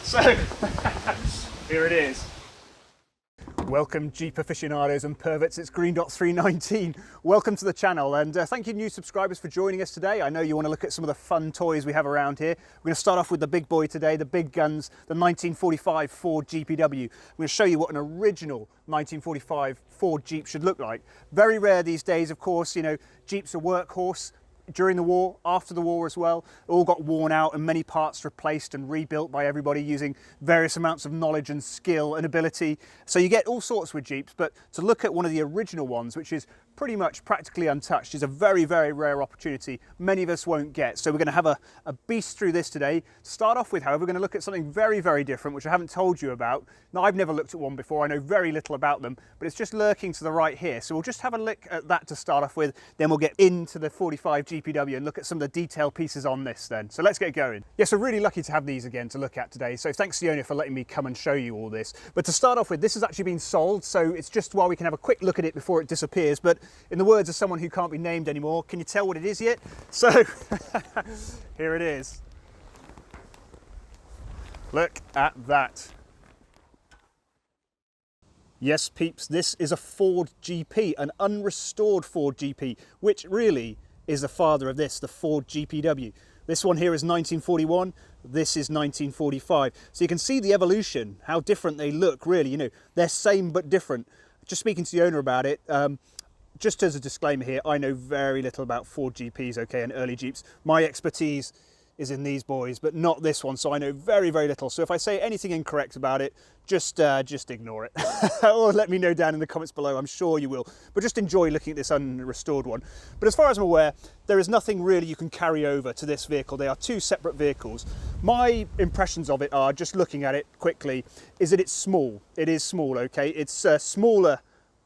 So, here it is. Welcome Jeep aficionados and perverts, it's Greendot 319. Welcome to the channel, and thank you new subscribers for joining us today. I know you want to look at some of the fun toys we have around here. We're going to start off with the big boy today, the big guns, the 1945 Ford GPW. I'm going to show you what an original 1945 Ford Jeep should look like. Very rare these days, of course. You know, Jeeps are workhorse. During the war, after the war as well, all got worn out and many parts replaced and rebuilt by everybody using various amounts of knowledge and skill and ability. So you get all sorts with Jeeps, but to look at one of the original ones, which is pretty much practically untouched, is a very, very rare opportunity many of us won't get. So we're going to have a beast through this today. To start off with, however, we're going to look at something very, very different, which I haven't told you about. Now, I've never looked at one before. I know very little about them, but it's just lurking to the right here. So we'll just have a look at that to start off with. Then we'll get into the 45 GPW and look at some of the detail pieces on this then. So let's get going. Yes, we're really lucky to have these again to look at today. So thanks to the owner for letting me come and show you all this. But to start off with, this has actually been sold. So it's just while we can have a quick look at it before it disappears. But in the words of someone who can't be named anymore, can you tell what it is yet? So here it is. Look at that. Yes, peeps, this is a Ford GP, an unrestored Ford GP, which really is the father of this, the Ford GPW. This one here is 1941, this is 1945. So you can see the evolution, how different they look, really. You know, they're same but different. Just speaking to the owner about it, just as a disclaimer here, I know very little about Ford GPs, okay, and early Jeeps. My expertise is in these boys, but not this one, so I know very, very little. So if I say anything incorrect about it, just ignore it. Or let me know down in the comments below, I'm sure you will. But just enjoy looking at this unrestored one. But as far as I'm aware, there is nothing really you can carry over to this vehicle. They are two separate vehicles. My impressions of it are, just looking at it quickly, is that it's small. It is small, okay? It's smaller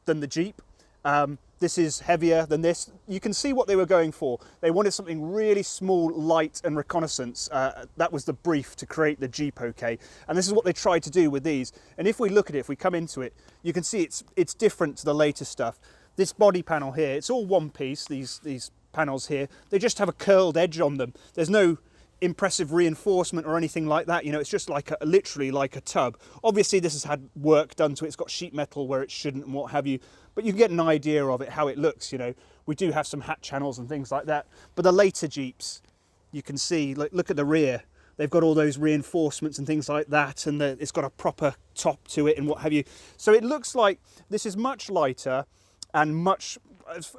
than the Jeep. This is heavier than this. You can see what they were going for. They wanted something really small, light and reconnaissance. That was the brief to create the Jeep, okay? And this is what they tried to do with these. And if we look at it, if we come into it, you can see it's different to the later stuff. This body panel here, it's all one piece, these panels here. They just have a curled edge on them. There's no impressive reinforcement or anything like that. You know, it's just like literally like a tub. Obviously this has had work done to it. It's got sheet metal where it shouldn't and what have you, but you can get an idea of it, how it looks. You know, we do have some hat channels and things like that, but the later Jeeps, you can see, like, look at the rear. They've got all those reinforcements and things like that, and it's got a proper top to it and what have you. So it looks like this is much lighter and much,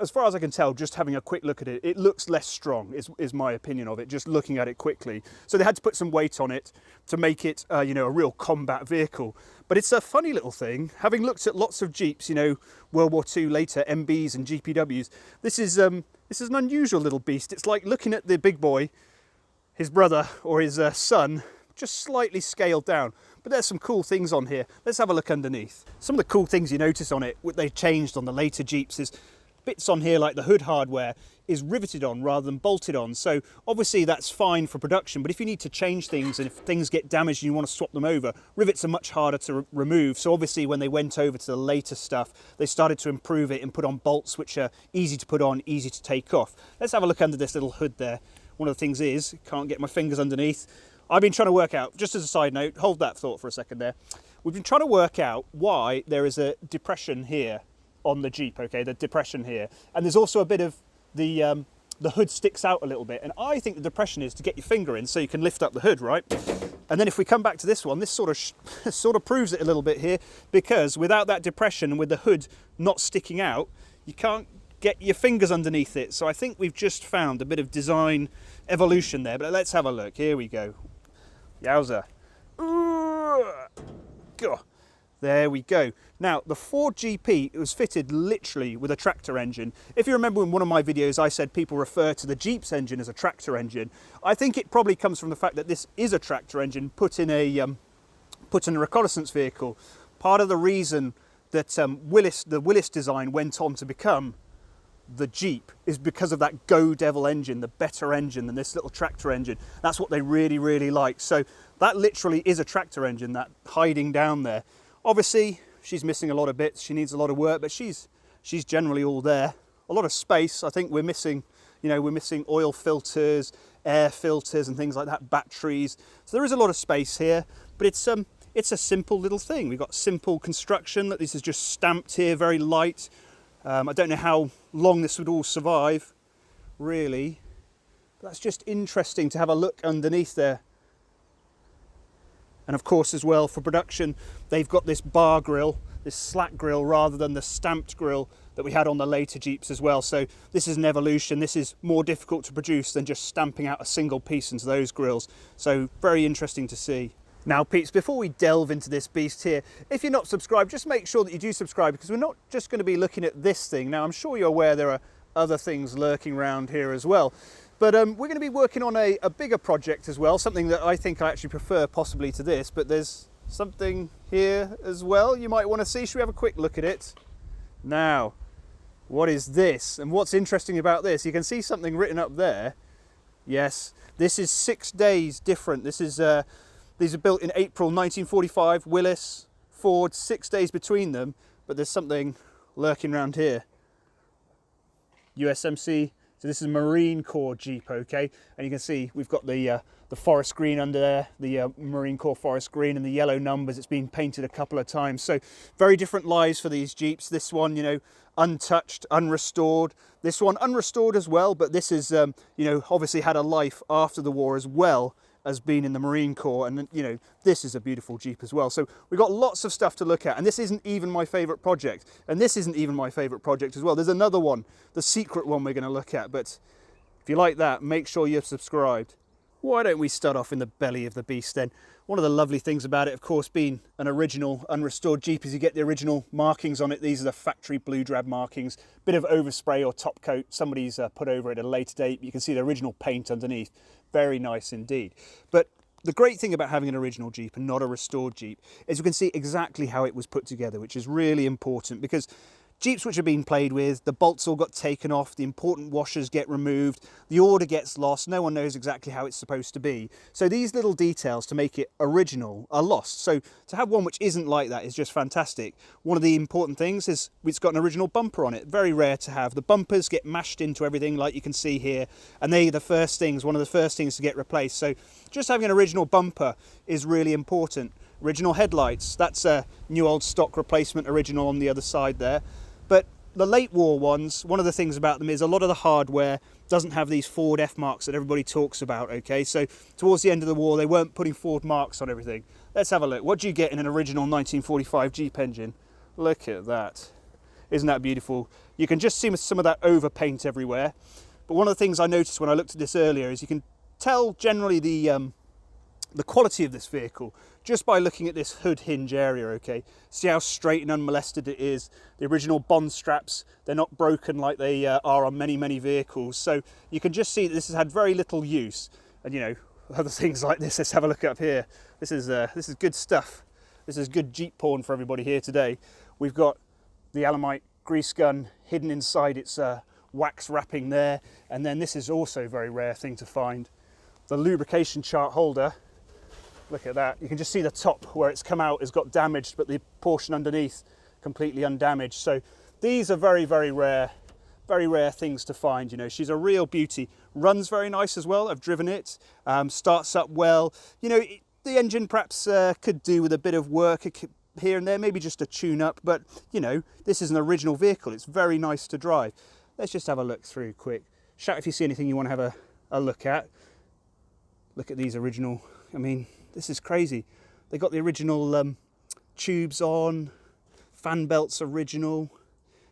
as far as I can tell, just having a quick look at it, it looks less strong, is my opinion of it, just looking at it quickly. So they had to put some weight on it to make it, you know, a real combat vehicle. But it's a funny little thing. Having looked at lots of Jeeps, you know, World War II later, MBs and GPWs, this is an unusual little beast. It's like looking at the big boy, his brother or his son, just slightly scaled down. But there's some cool things on here. Let's have a look underneath. Some of the cool things you notice on it, what they changed on the later Jeeps, is bits on here like the hood hardware is riveted on rather than bolted on. So obviously that's fine for production, but if you need to change things and if things get damaged and you want to swap them over, rivets are much harder to remove. So obviously when they went over to the later stuff, they started to improve it and put on bolts which are easy to put on, easy to take off. Let's have a look under this little hood there. One of the things is, can't get my fingers underneath. I've been trying to work out, just as a side note, hold that thought for a second there. We've been trying to work out why there is a depression here on the Jeep, okay, the depression here. And there's also a bit of the hood sticks out a little bit. And I think the depression is to get your finger in so you can lift up the hood, right? And then if we come back to this one, this sort of proves it a little bit here, because without that depression and with the hood not sticking out, you can't get your fingers underneath it. So I think we've just found a bit of design evolution there, but let's have a look. Here we go. Yowza. There we go. Now, the Ford GP, it was fitted literally with a tractor engine. If you remember in one of my videos, I said people refer to the Jeep's engine as a tractor engine. I think it probably comes from the fact that this is a tractor engine put in a reconnaissance vehicle. Part of the reason that the Willis design went on to become the Jeep is because of that Go Devil engine, the better engine than this little tractor engine. That's what they really, really like. So that literally is a tractor engine, that hiding down there. Obviously, she's missing a lot of bits. She needs a lot of work, but she's generally all there. A lot of space. I think we're missing, you know, we're missing oil filters, air filters and things like that, batteries. So there is a lot of space here, but it's a simple little thing. We've got simple construction. Look, this is just stamped here, very light. I don't know how long this would all survive, really. But that's just interesting to have a look underneath there. And of course, as well, for production, they've got this bar grille, this slack grille, rather than the stamped grille that we had on the later Jeeps as well. So this is an evolution. This is more difficult to produce than just stamping out a single piece into those grilles. So very interesting to see. Now, peeps, before we delve into this beast here, if you're not subscribed, just make sure that you do subscribe, because we're not just going to be looking at this thing. Now, I'm sure you're aware there are other things lurking around here as well. But we're going to be working on a bigger project as well, something that I think I actually prefer possibly to this, but there's something here as well you might want to see. Should we have a quick look at it? Now, what is this? And what's interesting about this, you can see something written up there. Yes, this is 6 days different. This is these are built in April 1945, Willis, Ford, 6 days between them, but there's something lurking around here. USMC. So this is a Marine Corps Jeep, okay? And you can see we've got the forest green under there, the Marine Corps forest green, and the yellow numbers. It's been painted a couple of times. So very different lives for these Jeeps. This one, you know, untouched, unrestored. This one unrestored as well, but this is, you know, obviously had a life after the war as well as being in the Marine Corps. And, you know, this is a beautiful Jeep as well. So we've got lots of stuff to look at. And this isn't even my favourite project. And this isn't even my favourite project as well. There's another one, the secret one we're going to look at. But if you like that, make sure you're subscribed. Why don't we start off in the belly of the beast then? One of the lovely things about it, of course, being an original unrestored Jeep, is you get the original markings on it. These are the factory blue drab markings. Bit of overspray or top coat somebody's put over it at a later date. You can see the original paint underneath. Very nice indeed. But the great thing about having an original Jeep and not a restored Jeep is you can see exactly how it was put together, which is really important, because Jeeps which have been played with, the bolts all got taken off, the important washers get removed, the order gets lost, no one knows exactly how it's supposed to be. So these little details to make it original are lost. So to have one which isn't like that is just fantastic. One of the important things is it's got an original bumper on it. Very rare to have. The bumpers get mashed into everything like you can see here, and they're the first things, one of the first things to get replaced. So just having an original bumper is really important. Original headlights, that's a new old stock replacement original on the other side there. But the late war ones, one of the things about them is a lot of the hardware doesn't have these Ford F marks that everybody talks about, okay? So towards the end of the war, they weren't putting Ford marks on everything. Let's have a look. What do you get in an original 1945 Jeep engine? Look at that. Isn't that beautiful? You can just see some of that overpaint everywhere. But one of the things I noticed when I looked at this earlier is you can tell generally the quality of this vehicle just by looking at this hood hinge area, okay? See how straight and unmolested it is. The original bond straps, they're not broken like they are on many, many vehicles. So you can just see that this has had very little use. And, you know, other things like this, let's have a look up here. This is good stuff. This is good Jeep porn for everybody here today. We've got the Alamite grease gun hidden inside its wax wrapping there. And then this is also a very rare thing to find. The lubrication chart holder. Look at that. You can just see the top where it's come out has got damaged, but the portion underneath completely undamaged. So these are very, very rare things to find. You know, she's a real beauty. Runs very nice as well. I've driven it. Starts up well. You know, the engine perhaps could do with a bit of work here and there, maybe just a tune-up. But, you know, this is an original vehicle. It's very nice to drive. Let's just have a look through quick. Shout if you see anything you want to have a look at. Look at these original, I mean, this is crazy. They got the original tubes on, fan belts original.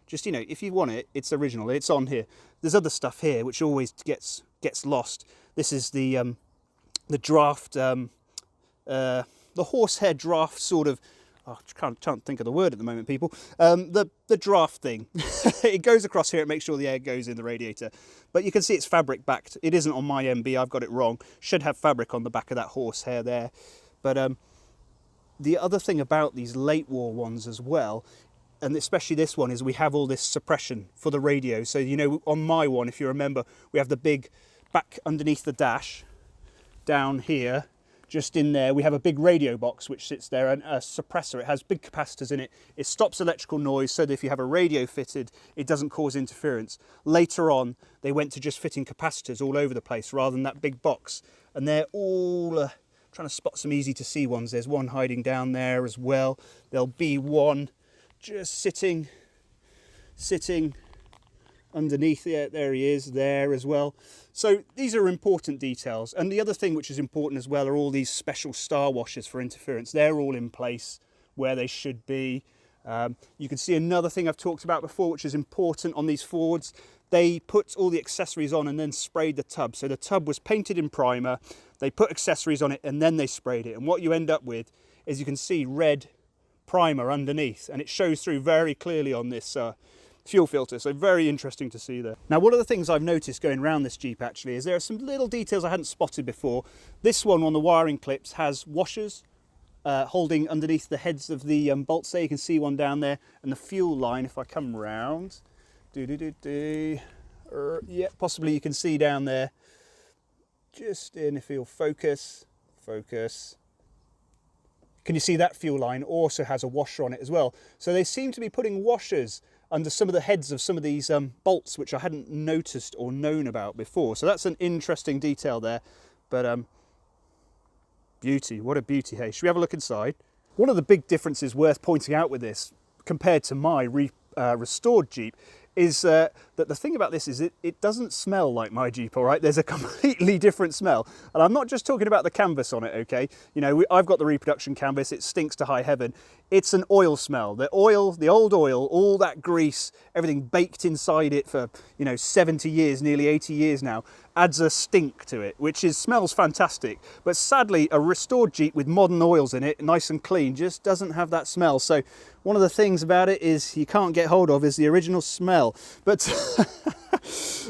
Just, you know, if you want it, it's original. It's on here. There's other stuff here which always gets lost. This is the draft, the horsehair draft sort of. Oh, I can't think of the word at the moment, people. The draft thing. It goes across here. It makes sure the air goes in the radiator. But you can see it's fabric backed. It isn't on my MB. I've got it wrong. Should have fabric on the back of that horsehair there. But the other thing about these late war ones as well, and especially this one, is we have all this suppression for the radio. So, you know, on my one, if you remember, we have the big back underneath the dash down here. just in there. We have a big radio box which sits there, and a suppressor. It has big capacitors in it. It stops electrical noise so that if you have a radio fitted, it doesn't cause interference. Later on, they went to just fitting capacitors all over the place rather than that big box. And they're all, trying to spot some easy to see ones. There's one hiding down there as well. There'll be one just sitting underneath it. There he is there as well. So these are important details. And the other thing which is important as well are all these special star washers for interference. They're all in place where they should be. You can see another thing I've talked about before which is important on these Fords. They put all the accessories on and then sprayed the tub. So the tub was painted in primer, they put accessories on it and then they sprayed it. And what you end up with is you can see red primer underneath, and it shows through very clearly on this fuel filter. So very interesting to see there. Now, one of the things I've noticed going around this Jeep actually is there are some little details I hadn't spotted before. This one on the wiring clips has washers holding underneath the heads of the bolts there. You can see one down there, and the fuel line, if I come round, yeah, possibly you can see down there, just in if you'll focus. Can you see that fuel line also has a washer on it as well? So they seem to be putting washers under some of the heads of some of these bolts, which I hadn't noticed or known about before. So that's an interesting detail there. But beauty, what a beauty, hey. Should we have a look inside? One of the big differences worth pointing out with this, compared to my restored Jeep, is that the thing about this is it doesn't smell like my Jeep, all right? There's a completely different smell. And I'm not just talking about the canvas on it, okay? You know, I've got the reproduction canvas, it stinks to high heaven. It's an oil smell. The oil, the old oil, all that grease, everything baked inside it for, you know, 70 years, nearly 80 years now, adds a stink to it, which smells fantastic. But sadly, a restored Jeep with modern oils in it, nice and clean, just doesn't have that smell. So one of the things about it is you can't get hold of is the original smell. But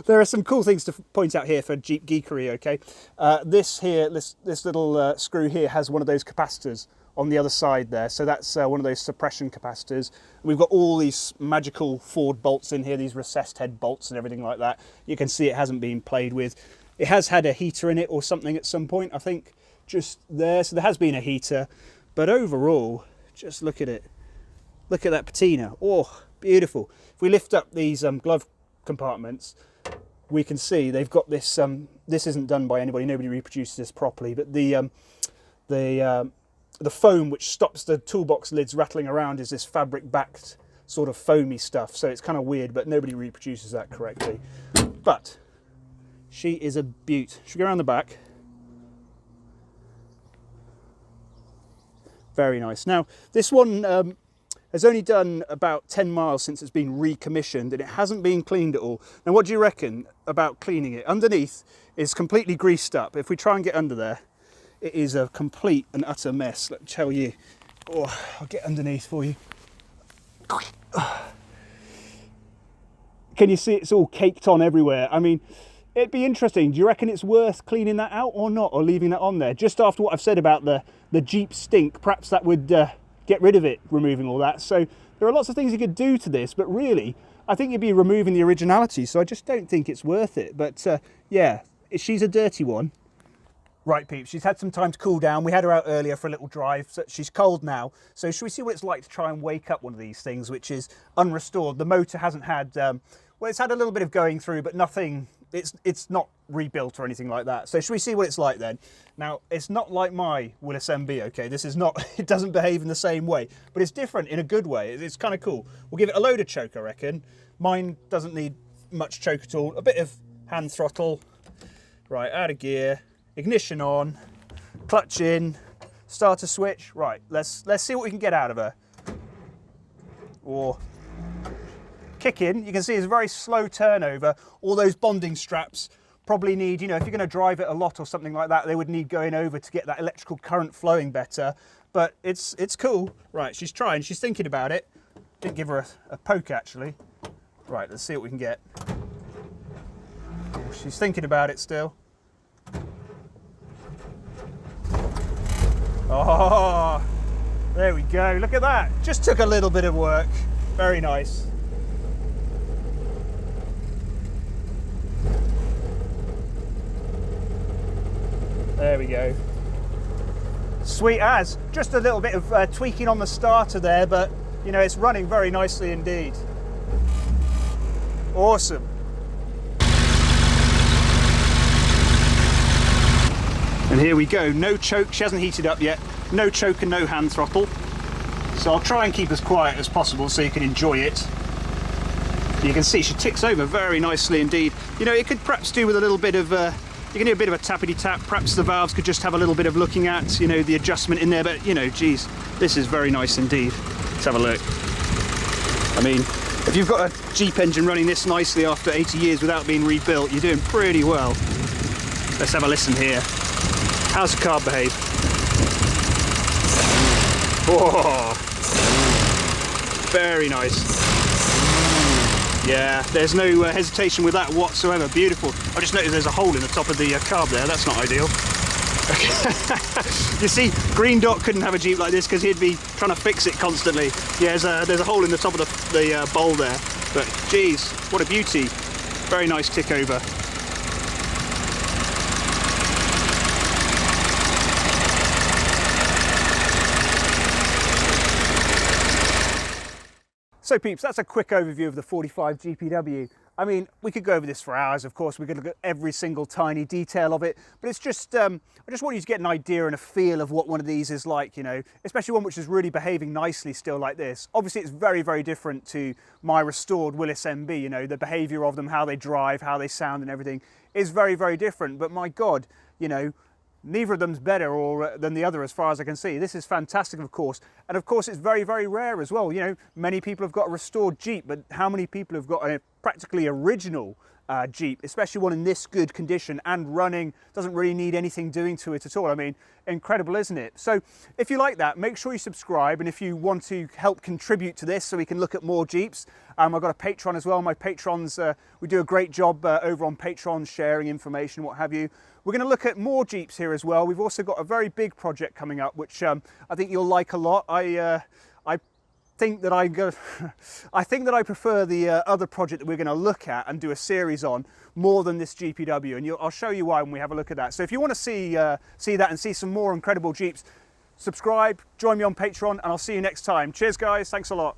there are some cool things to point out here for Jeep geekery, okay? This little screw here has one of those capacitors on the other side there. So that's one of those suppression capacitors. We've got all these magical Ford bolts in here, these recessed head bolts and everything like that. You can see it hasn't been played with. It has had a heater in it or something at some point, I think, just there. So there has been a heater, but overall, just look at it. Look at that patina. Oh, beautiful. If we lift up these glove compartments, we can see they've got this, this isn't done by anybody, nobody reproduces this properly, but the foam which stops the toolbox lids rattling around is this fabric backed sort of foamy stuff. So it's kind of weird, but nobody reproduces that correctly. But she is a beaut. Should we go around the back? Very nice. Now, this one has only done about 10 miles since it's been recommissioned, and it hasn't been cleaned at all. Now, what do you reckon about cleaning it? Underneath is completely greased up. If we try and get under there, it is a complete and utter mess, let me tell you. Oh, I'll get underneath for you. Can you see it's all caked on everywhere? I mean, it'd be interesting. Do you reckon it's worth cleaning that out or not, or leaving that on there? Just after what I've said about the Jeep stink, perhaps that would get rid of it, removing all that. So there are lots of things you could do to this, but really, I think you'd be removing the originality. So I just don't think it's worth it. But yeah, she's a dirty one. Right, peeps, she's had some time to cool down. We had her out earlier for a little drive, so she's cold now. So should we see what it's like to try and wake up one of these things, which is unrestored? The motor hasn't had, well, it's had a little bit of going through, but nothing, it's not rebuilt or anything like that. So should we see what it's like then? Now, it's not like my Willys MB, okay? This is not, it doesn't behave in the same way, but it's different in a good way. It's kind of cool. We'll give it a load of choke, I reckon. Mine doesn't need much choke at all. A bit of hand throttle. Right, out of gear. Ignition on, clutch in, starter switch. Right, let's see what we can get out of her. Or kick in. You can see it's a very slow turnover. All those bonding straps probably need, you know, if you're going to drive it a lot or something like that, they would need going over to get that electrical current flowing better. But it's cool. Right, she's trying. She's thinking about it. Didn't give her a poke actually. Right, let's see what we can get. She's thinking about it still. Oh, there we go. Look at that. Just took a little bit of work. Very nice. There we go. Sweet as. Just a little bit of tweaking on the starter there, but you know, it's running very nicely indeed. Awesome. And here we go, no choke, she hasn't heated up yet, no choke and no hand throttle. So I'll try and keep as quiet as possible so you can enjoy it. You can see she ticks over very nicely indeed. You know, it could perhaps do with a little bit of, you can do a bit of a tappity tap, perhaps the valves could just have a little bit of looking at, you know, the adjustment in there, but you know, geez, this is very nice indeed. Let's have a look. I mean, if you've got a Jeep engine running this nicely after 80 years without being rebuilt, you're doing pretty well. Let's have a listen here. How's the car behave? Whoa. Very nice. Yeah, there's no hesitation with that whatsoever. Beautiful. I just noticed there's a hole in the top of the carb there. That's not ideal. You see, Greendot couldn't have a Jeep like this because he'd be trying to fix it constantly. Yeah, there's a hole in the top of the bowl there. But geez, what a beauty. Very nice tick over. So peeps, that's a quick overview of the 45 GPW. I mean, we could go over this for hours, of course. We could look at every single tiny detail of it, but it's just, I just want you to get an idea and a feel of what one of these is like, you know, especially one which is really behaving nicely still like this. Obviously, it's very, very different to my restored Willys MB, you know, the behavior of them, how they drive, how they sound and everything is very, very different. But my God, you know, neither of them's better than the other as far as I can see. This is fantastic, of course. And of course, it's very, very rare as well. You know, many people have got a restored Jeep, but how many people have got a practically original Jeep, especially one in this good condition and running, doesn't really need anything doing to it at all. I mean, incredible, isn't it? So if you like that, make sure you subscribe. And if you want to help contribute to this so we can look at more Jeeps, I've got a Patreon as well. My patrons, we do a great job over on Patreon, sharing information, what have you. We're going to look at more Jeeps here as well. We've also got a very big project coming up, which I think you'll like a lot. I think that I think that I prefer the other project that we're going to look at and do a series on more than this GPW, and I'll show you why when we have a look at that. So if you want to see that and see some more incredible Jeeps, subscribe, join me on Patreon, and I'll see you next time. Cheers, guys. Thanks a lot.